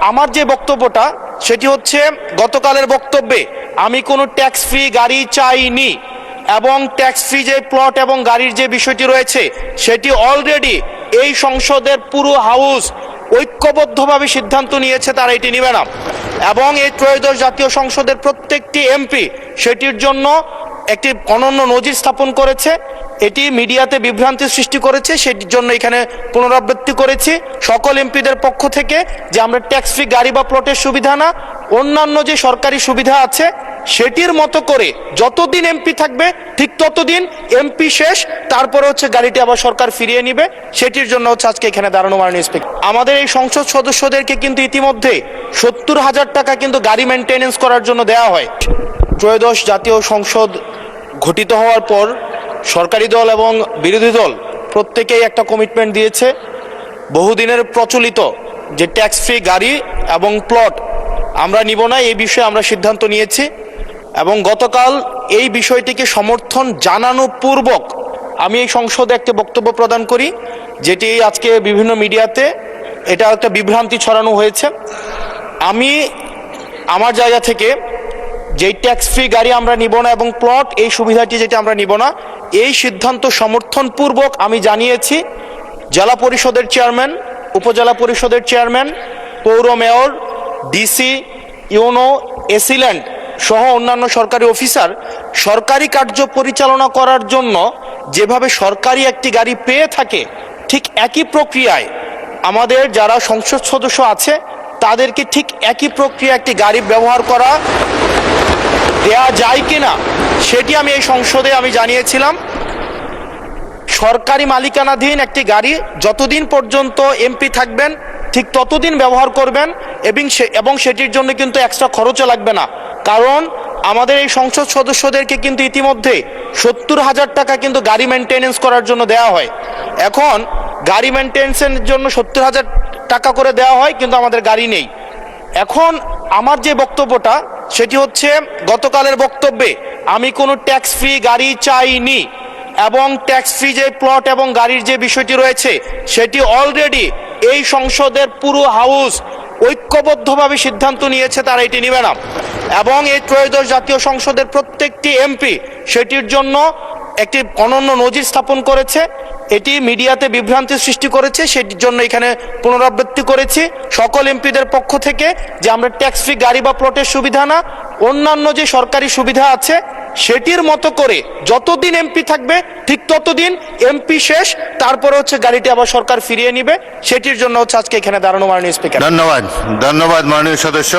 আমার যে বক্তব্যটা সেটি হচ্ছে গতকালের বক্তব্যে আমি কোনো ট্যাক্স ফ্রি গাড়ি চাইনি এবং ট্যাক্স ফ্রি যে প্লট এবং গাড়ির যে বিষয়টি রয়েছে সেটি অলরেডি এই সংসদের পুরো হাউস ঐক্যবদ্ধভাবে সিদ্ধান্ত নিয়েছে, তারা এটি নেবে না এবং এই ত্রয়োদশ জাতীয় সংসদের প্রত্যেকটি এমপি সেটির জন্য একটি অনন্য নজির স্থাপন করেছে। এটি মিডিয়াতে বিভ্রান্তি সৃষ্টি করেছে, সেটির জন্য এখানে পুনরাবৃত্তি করেছি সকল এমপিদের পক্ষ থেকে যে আমরা ট্যাক্স ফ্রি গাড়ি বা প্লটের সুবিধা না, অন্যান্য যে সরকারি সুবিধা আছে সেটির মতো করে যতদিন এমপি থাকবে ঠিক ততদিন এমপি শেষ, তারপরে হচ্ছে গাড়িটি আবার সরকার ফিরিয়ে নিবে। সেটির জন্য হচ্ছে আজকে এখানে দাঁড়ানো মাননীয় স্পিকার। আমাদের এই সংসদ সদস্যদেরকে কিন্তু ইতিমধ্যে 70,000 টাকা কিন্তু গাড়ি মেনটেনেন্স করার জন্য দেওয়া হয়। ত্রয়োদশ জাতীয় সংসদ গঠিত হওয়ার পর সরকারি দল এবং বিরোধী দল প্রত্যেকেই একটা কমিটমেন্ট দিয়েছে, বহুদিনের প্রচলিত যে ট্যাক্স ফ্রি গাড়ি এবং প্লট আমরা নিব না, এই বিষয়ে আমরা সিদ্ধান্ত নিয়েছি এবং গতকাল এই বিষয়টিকে সমর্থন জানানো পূর্বক আমি এই সংসদে একটা বক্তব্য প্রদান করি, যেটি আজকে বিভিন্ন মিডিয়াতে এটা একটা বিভ্রান্তি ছড়ানো হয়েছে। আমি আমার জায়গা থেকে যেই ট্যাক্স ফ্রি গাড়ি আমরা নিব না এবং প্লট এই সুবিধাটি যেটা আমরা নিব না, এই সিদ্ধান্ত সমর্থনপূর্বক আমি জানিয়েছি জেলা পরিষদের চেয়ারম্যান, উপজেলা পরিষদের চেয়ারম্যান, পৌর মেয়র, ডিসি, ইউনো, এসিল্যান্ড সহ অন্যান্য সরকারি অফিসার সরকারি কার্য পরিচালনা করার জন্য যেভাবে সরকারি একটি গাড়ি পেয়ে থাকে ঠিক একই প্রক্রিয়ায় আমাদের যারা সংসদ সদস্য আছে তাদেরকে ঠিক একই প্রক্রিয়া একটি গাড়ি ব্যবহার করা দেয়া যায় কিনা সেটি আমি এই সংসদে আমি জানিয়েছিলাম। সরকারি মালিকানাধীন একটি গাড়ি যতদিন পর্যন্ত এমপি থাকবেন ঠিক ততদিন ব্যবহার করবেন এবং সেটির জন্য কিন্তু এক্সট্রা খরচও লাগবে না, কারণ আমাদের এই সংসদ সদস্যদেরকে কিন্তু ইতিমধ্যে 70,000 টাকা কিন্তু গাড়ি মেনটেনেন্স করার জন্য দেওয়া হয়। এখন গাড়ি মেনটেনেন্সের জন্য 70,000 টাকা করে দেওয়া হয় কিন্তু আমাদের গাড়ি নেই। এখন আমার যে বক্তব্যটা সেটি হচ্ছে গতকালের বক্তব্যে আমি কোনো ট্যাক্স ফ্রি গাড়ি চাইনি এবং ট্যাক্স ফ্রি যে প্লট এবং গাড়ির যে বিষয়টি রয়েছে সেটি অলরেডি এই সংসদের পুরো হাউস ঐক্যবদ্ধভাবে সিদ্ধান্ত নিয়েছে, তারা এটি নেবে না এবং এই ত্রয়োদশ জাতীয় সংসদের প্রত্যেকটি এমপি সেটির জন্য একটি অনন্য নজির স্থাপন করেছে। এটি মিডিয়াতে বিভ্রান্তি সৃষ্টি করেছে, সেটির জন্য এখানে পুনরাবৃত্তি করেছি সকল এমপিদের পক্ষ থেকে যে আমরা ট্যাক্স ফ্রি গাড়ি বা প্লটের সুবিধা না, অন্যান্য যে সরকারি সুবিধা আছে সেটির মতো করে যতদিন এমপি থাকবে ঠিক ততদিন এমপি শেষ, তারপরে হচ্ছে গাড়িটি আবার সরকার ফিরিয়ে নিবে। সেটির জন্য হচ্ছে আজকে এখানে দাঁড়ানো মাননীয় স্পিকার। ধন্যবাদ মাননীয় সদস্য।